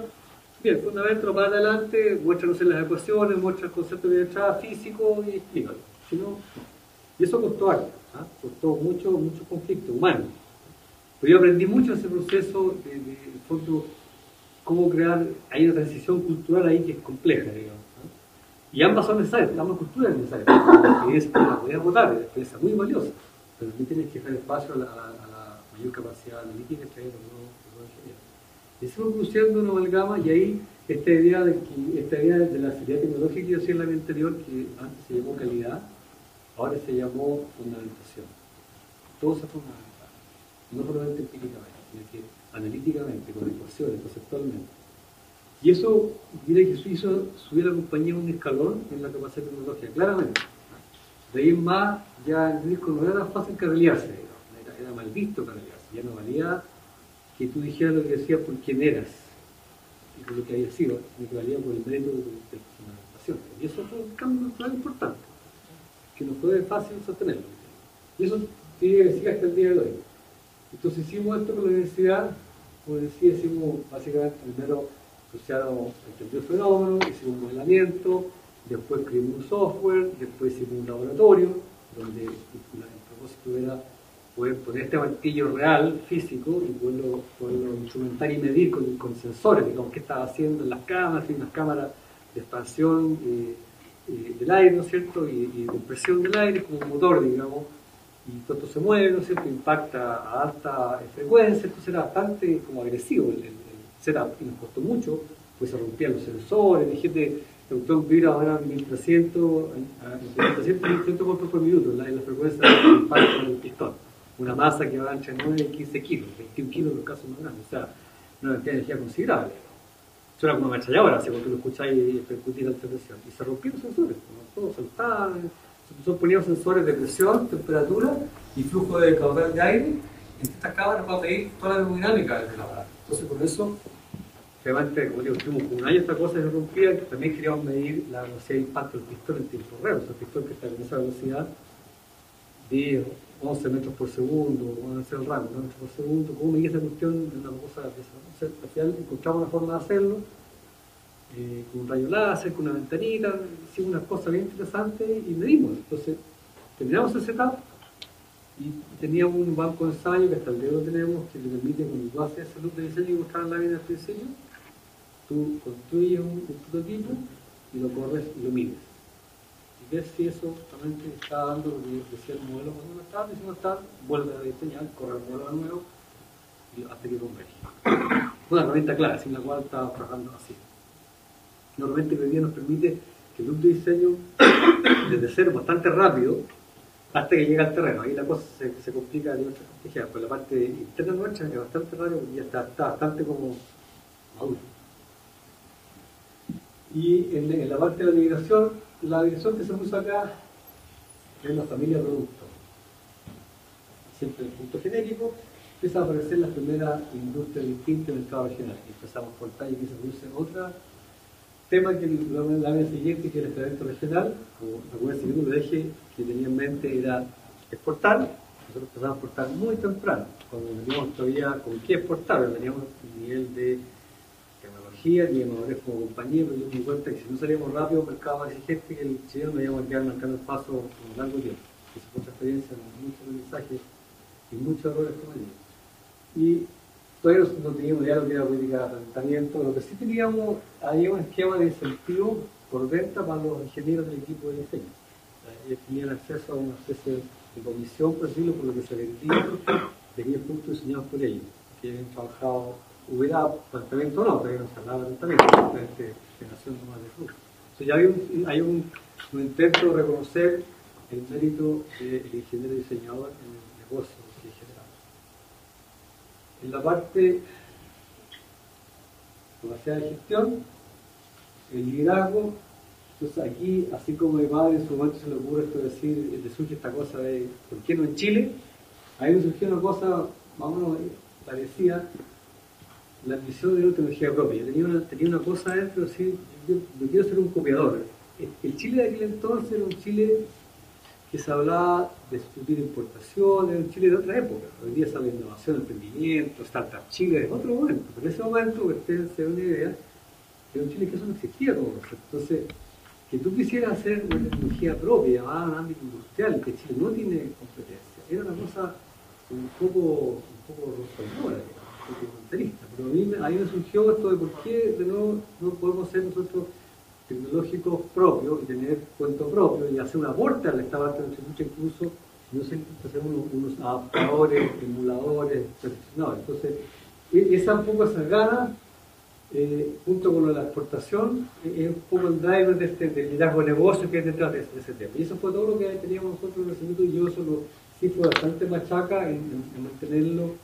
bien, fundamento, para adelante, muéstranos en las ecuaciones, muestra el concepto de entrada físico y explícalo. Si no, y eso costó algo, ¿ah? Costó mucho conflicto humano. Pero yo aprendí mucho en ese proceso de fondo, cómo crear, hay una transición cultural ahí que es compleja, digamos. Y ambas son necesarias, ambas culturas son necesarias. La experiencia la podías votar, es una experiencia muy valiosa, pero también tienes que dejar espacio a la mayor capacidad analítica que hay de los ingenieros. Y estamos produciendo una amalgama, y ahí esta idea de la seriedad tecnológica que yo decía en la vida anterior, que antes se llamó calidad, ahora se llamó fundamentación. Todo se fundamenta, no solamente empíricamente, sino que analíticamente, con ecuaciones, conceptualmente. Y eso, mira que eso hizo subir a la compañía un escalón en la capacidad tecnológica, claramente. De ahí en más, ya el disco no era tan fácil carrilearse, era mal visto carrilearse, ya no valía que tú dijeras lo que decías por quién eras y por lo que había sido, sino que valía por el mérito de tu fundamentación. Y eso fue un cambio cultural importante, que no fue fácil sostenerlo. Y eso tiene que decir hasta el día de hoy. Entonces hicimos esto con la universidad, como decía, hicimos básicamente primero Luciano entendió el fenómeno, hicimos un modelamiento, después creamos un software, después hicimos un laboratorio, donde el propósito era poder poner este martillo real, físico, y poderlo instrumentar y medir con sensores, digamos, qué estaba haciendo en las cámaras, unas cámaras de expansión del aire, ¿no es cierto?, y de compresión del aire, como un motor, digamos, y todo esto se mueve, ¿no es cierto?, impacta a alta frecuencia, entonces era bastante como agresivo el setup, y nos costó mucho, pues se rompían los sensores, la gente, el doctor vibra ahora 1300 y 1300 golpes por minuto, la frecuencia del impacto del pistón, una masa que va entre 9 y 15 kilos, 21 kilos en los casos más grandes, o sea, una cantidad de energía considerable. Eso era como una ametralladora, así cuando lo escucháis percutir a alta presión, y se rompieron los sensores, todos saltaban. Nosotros poníamos sensores de presión, temperatura y flujo de caudal de aire en estas cámaras para medir toda la termodinámica del aparato. Entonces, con eso, realmente, como digo, estuvimos con un año esta cosa se rompía, que también queríamos medir la velocidad de impacto del pistón en tiempo real. O sea, el pistón que está con esa velocidad de 11 metros por segundo, vamos a hacer el rango, 9 metros por segundo, ¿cómo medía esa cuestión de una cosa de esa? Entonces, al final encontramos una forma de hacerlo. Con un rayo láser, con una ventanita, hicimos unas cosas bien interesantes y medimos. Entonces, terminamos el setup y teníamos un banco de ensayo que hasta el día lo tenemos, que te permite, cuando tú haces ese loop de diseño que mostraban la vida al principio, tú construyes un prototipo y lo corres y lo mides. Y ver si eso realmente está dando lo que decía el modelo cuando no está, y si no está, vuelve a diseñar, corre el modelo de nuevo y hasta que converge. Una herramienta clara, sin la cual estaba trabajando así. Normalmente que hoy día nos permite que el loop de diseño, desde ser bastante rápido, hasta que llega al terreno. Ahí la cosa se complica de otra estrategia, pero la parte interna nuestra es bastante rápido y ya está bastante como maduro. Y en la parte de la migración que se usa acá es la familia producto. Siempre el punto genérico empieza a aparecer las primeras industrias distintas en el mercado regional. Empezamos por tal y que se produce otra tema que la vez siguiente, que es el escalamiento regional. Como recuerden, si uno lo eje que tenía en mente era exportar. Nosotros empezamos a exportar muy temprano, cuando veníamos todavía con qué exportar, veníamos a un nivel de tecnología, ni de madurez como compañía, pero yo me di cuenta que si no salíamos rápido, un mercado más exigente, que el chileno nos íbamos a quedar marcando el paso por un largo tiempo. Esa fue otra experiencia con muchos aprendizajes y muchos errores cometidos. Y todavía no teníamos idea de lo que era política de asentamiento, lo que sí teníamos, había un esquema de incentivo por venta para los ingenieros del equipo de diseño. Ellos tenían acceso a una especie de comisión, por decirlo, por lo que se vendía de aquellos productos diseñados por ellos, que habían trabajado, hubiera planteamiento o no, todavía no se hablaba de planteamiento, simplemente generación nomás de flujo. Entonces ya hay un intento de reconocer el mérito del ingeniero diseñador en el negocio que generamos. En la parte capacidad de gestión, el liderazgo, entonces aquí, así como de padre en su momento se le ocurre esto de decir, le surge esta cosa de ¿por qué no en Chile? A mí me surgió una cosa, más o menos parecida, la ambición de una tecnología propia. Yo tenía una cosa dentro de decir, yo quiero ser un copiador. El Chile de aquel entonces era un Chile que se hablaba de sustituir importaciones, un Chile de otra época. Hoy día se habla de innovación, emprendimiento, startup Chile, es otro momento. Pero en ese momento, que ustedes se den una idea, era un Chile que eso no existía como concepto. Entonces, que tú quisieras hacer una tecnología propia, llamada en un ámbito industrial, que Chile no tiene competencia, era una cosa un poco rompedora, un poco fronterista. Pero a mí me surgió esto de por qué de nuevo no podemos ser nosotros tecnológicos propios y tener cuento propio y hacer un aporte al Estado de nuestra industria, incluso no sé, hacer unos adaptadores, emuladores, perfeccionados. Entonces, esa un poco esa gana, junto con la exportación, es un poco el driver del liderazgo de negocio que hay detrás de ese tema. Y eso fue todo lo que teníamos nosotros en ese momento, y yo solo sí fue bastante machaca en mantenerlo,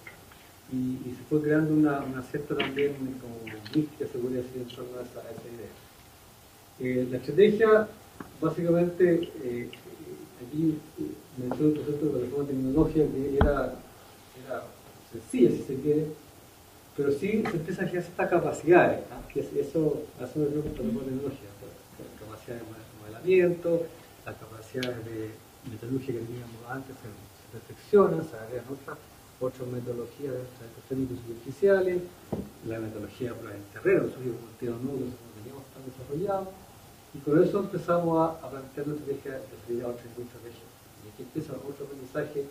y se fue creando una cierta también como mística, se podría decir, en torno a esa idea. La estrategia, básicamente, aquí menciono el concepto de la plataforma tecnológica, que era sencilla, si se quiere, pero sí se empieza a generar ciertas capacidades, ¿no? Que eso hace una plataforma tecnológica, las capacidades de modelamiento, las capacidades de metalurgia que teníamos antes se perfeccionan, se agregan otras metodologías de técnicos superficiales, la metodología de prueba en terreno, el estudio de contenido nudo, que no teníamos tan desarrollado. Y con eso empezamos a plantear una estrategia de salir a otra industria región. Y aquí empieza otro aprendizaje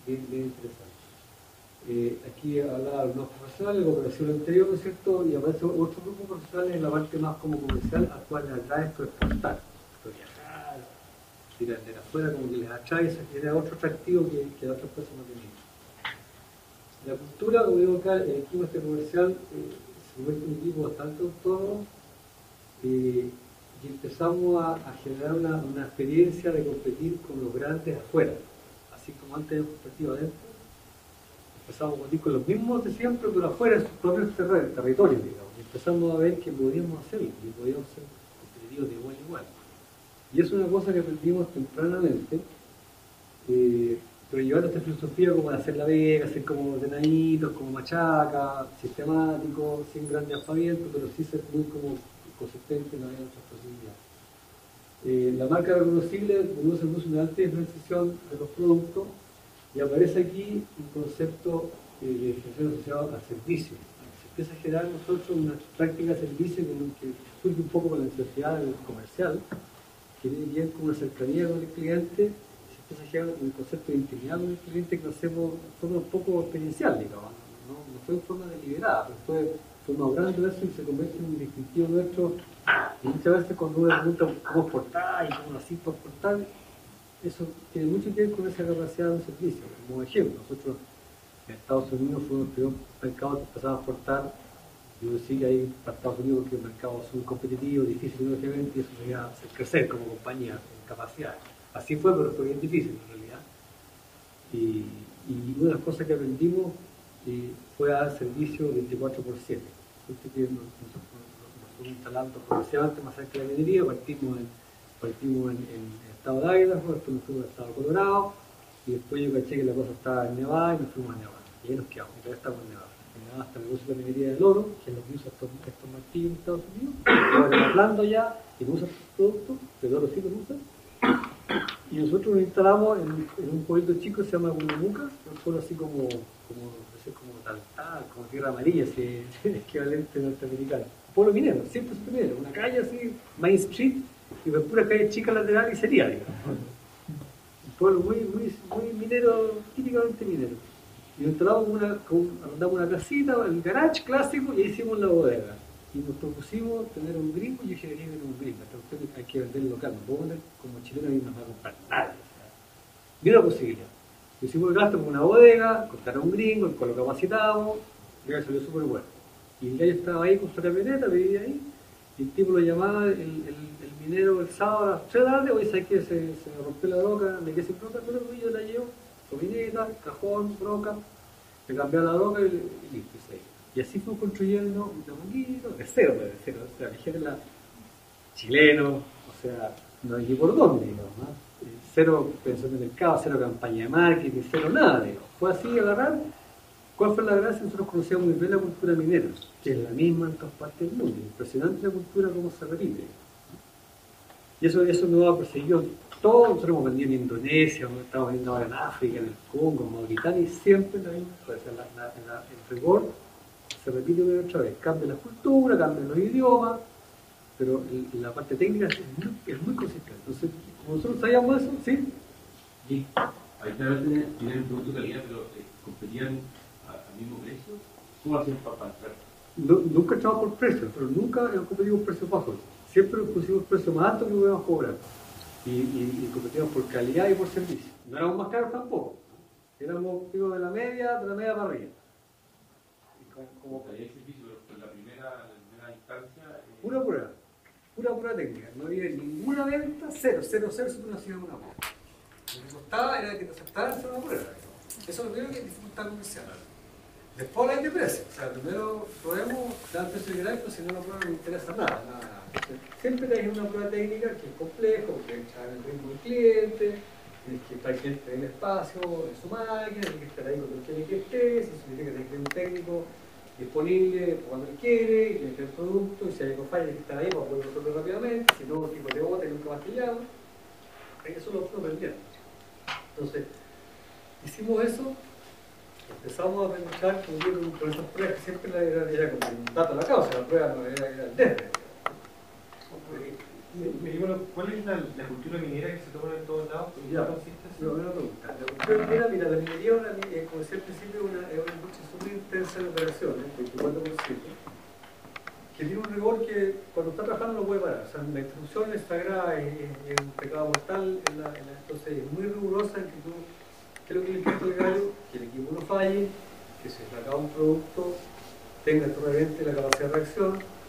bien interesante. Aquí hablaba de los profesionales, la cooperación anterior, ¿no es cierto? Y aparece otro grupo profesional en la parte más como comercial, al cual les atrae esto de exportar, esto de viajar, de vender afuera, como que les atrae, eso genera otro atractivo que las otras cosas no tenían. La cultura, como digo acá, el equipo comercial se vuelve un equipo bastante autónomo. Y empezamos a generar una experiencia de competir con los grandes afuera, así como antes hemos competido adentro. Empezamos a competir con los mismos de siempre, pero afuera en sus propios territorios, digamos. Y empezamos a ver que podíamos hacerlo, que podíamos ser competitivos de igual a igual. Y es una cosa que aprendimos tempranamente, pero llevando esta filosofía como de hacer la vega, hacer como ordenaditos, como machaca, sistemático, sin grandes aspavientos, pero sí ser muy como consistente, no había otras posibilidades. La marca reconocible se produce una alta diferenciación de los productos, y aparece aquí un concepto de diferenciación asociado al servicio. Se empieza a generar nosotros una práctica de servicio que surge un poco con la necesidad del comercial, que viene bien con una cercanía con el cliente. Se empieza a generar un concepto de intimidad con el cliente que lo hacemos de forma un poco experiencial, digamos. No fue en forma deliberada, pero fue madurando eso y se convierte en un distintivo nuestro Y muchas veces cuando uno pregunta cómo exportar y cómo así para exportar, eso tiene mucho que ver con esa capacidad de un servicio. Como ejemplo, nosotros en Estados Unidos fuimos el primer mercado que empezamos a exportar. Yo decía que hay para Estados Unidos que el mercado es muy competitivo, difícil tecnológicamente, y eso me iba a hacer crecer como compañía en capacidad. Así fue, pero fue bien difícil en realidad. Y una de las cosas que aprendimos fue a dar servicio 24/7. Entonces, que nos fuimos instalando progresivamente más cerca de la minería, partimos en el estado de Idaho, después nos fuimos al estado de Colorado, y después yo caché que la cosa estaba en Nevada y nos fuimos a Nevada. Y ahí nos quedamos, y todavía estamos en Nevada. En Nevada está el negocio de la minería del oro, que es lo que usa estos martillos en Estados Unidos, ahora hablando ya, y no usa estos productos, pero el oro sí los usa. Y nosotros nos instalamos en un pueblito chico que se llama Winnemucca, un pueblo así como tal, como tierra amarilla, así, equivalente norteamericano. Un pueblo minero, siempre es minero, una calle así, Main Street, y por pura calle chica lateral y sería, digamos. Un pueblo muy minero, típicamente minero. Y nos instalamos arrendamos una casita, el garage clásico, y ahí hicimos la bodega. Y nos propusimos tener un gringo, y yo dije, tener un gringo, hay que vender local, no puedo vender como chileno y no nos va a comprar nadie. Vi la posibilidad. Hicimos el gasto con una bodega, contrataron un gringo, lo capacitamos, y ya salió súper bueno. Y el gallo estaba ahí con su camioneta, vivía ahí, y el tipo lo llamaba, el minero, el sábado a las 3 de la tarde, oye, ¿sabes qué? Se me rompió la broca, me quedé sin broca, pero yo la llevo, combineta, cajón, broca, le cambié la broca y listo, y se iba. Y así fuimos construyendo un poquito, de cero, o sea, dijera chileno, o sea, no hay ni por dónde, digamos, ¿no? Cero pensando en el mercado, cero campaña de marketing, cero nada, digamos. Fue así agarrar. ¿Cuál fue la gracia? Nosotros conocíamos muy bien la cultura minera, que es la misma en todas partes del mundo. Impresionante la cultura, cómo se repite. Y eso nos ha perseguido todo. Nosotros hemos vendido en Indonesia, estamos vendiendo ahora en África, en el Congo, en Mauritania, y siempre la misma cosa. El rigor se repite una y otra vez. Cambian las culturas, cambian los idiomas, pero la parte técnica es muy consistente. Entonces, como nosotros sabíamos eso, ¿sí? Sí, ahí claramente tienen un producto de calidad, pero competían al mismo precio. ¿Cómo hacen para entrar? Nunca echamos por precio, pero nunca hemos competido por precios bajos. Siempre pusimos precios más altos que podíamos cobrar. Y competíamos por calidad y por servicio. No éramos más caros tampoco. Éramos de la media para arriba. Como que hay servicio, pero en la primera instancia. Pura prueba técnica. No había ninguna venta, cero, si tú no hacías una prueba. Lo que costaba era que te aceptaran hacer una prueba. Eso es lo primero que dificultad comercial. Después habláis de precio. O sea, primero probemos, dar el precio general, pero si no la prueba no me interesa nada. Entonces, siempre tenés una prueba técnica que es complejo, porque hay que echar el ritmo del cliente, tienes que estar cliente en el espacio, en su máquina, tienes que estar ahí cuando él quiere que estés, eso significa que tenés que tener un técnico disponible cuando él quiere, y le el producto, y si hay algo falla, hay que estar ahí para poder resolverlo rápidamente, si no, el tipo te bota y nunca más te llama. Eso lo aprendieron. Entonces, hicimos eso, empezamos a pensar con esas pruebas que siempre era como un dato a la causa, la prueba no era el desde. ¿Cuál es la cultura minera que se toma en todos lados? Ya, buena pregunta. La cultura minera, mira, la minería, como decía al principio, es una industria súper intensa en operaciones, 24/7, que tiene un rigor que cuando está trabajando no puede parar. O sea, la instrucción es sagrada, es un pecado mortal, entonces es muy rigurosa en que tú, ¿qué es lo que le importa al gallo? Que el equipo no falle, que si se acaba un producto tenga realmente la capacidad de reacción,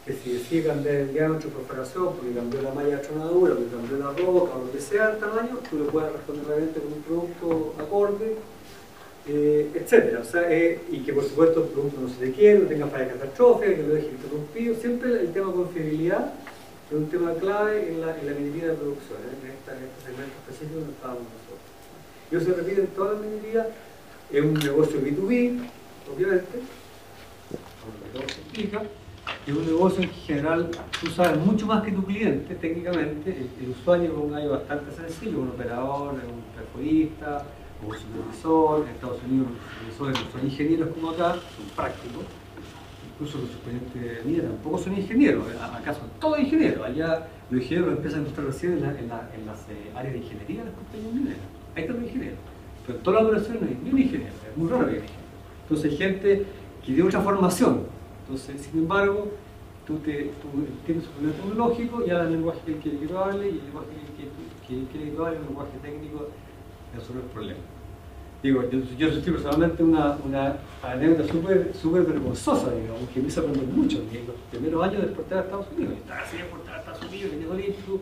que si decide cambiar el diámetro de perforación porque cambió la malla de tronadura, porque cambió la roca o lo que sea el tamaño, tú le puedes responder realmente con un producto acorde, etcétera. O sea, y que por supuesto el producto no se le quiere, no tenga falla catastrófica, que lo deje interrumpido. Siempre el tema de confiabilidad es un tema clave en la minería de producción, en este segmento específico donde estábamos nosotros. Y eso se repite en toda la minería, es un negocio B2B, obviamente, como todo se explica. Es un negocio en general, tú sabes mucho más que tu cliente técnicamente. El usuario es un gallo bastante sencillo, un operador, un perforista, un supervisor. En Estados Unidos los supervisores no son ingenieros como acá, son prácticos. Incluso los supervisores de minera tampoco son ingenieros, acá son todos ingenieros. Allá los ingenieros los empiezan a encontrar recién en las áreas de ingeniería de las compañías mineras. Ahí están los ingenieros. Pero en todas las operaciones no hay ni un ingeniero, es muy raro que haya ingeniero. Entonces hay gente que tiene otra formación. Entonces, sin embargo, tú entiendes su problema tecnológico y hablas el lenguaje que él quiere que tú hables, y el lenguaje que él quiere que tú hables es un lenguaje técnico de resolver problemas. Digo, yo sentí personalmente una anécdota súper vergonzosa, digamos, que me hizo aprender mucho en los primeros años de exportar a Estados Unidos. Yo estaba así exportar a Estados Unidos, venía olímpico,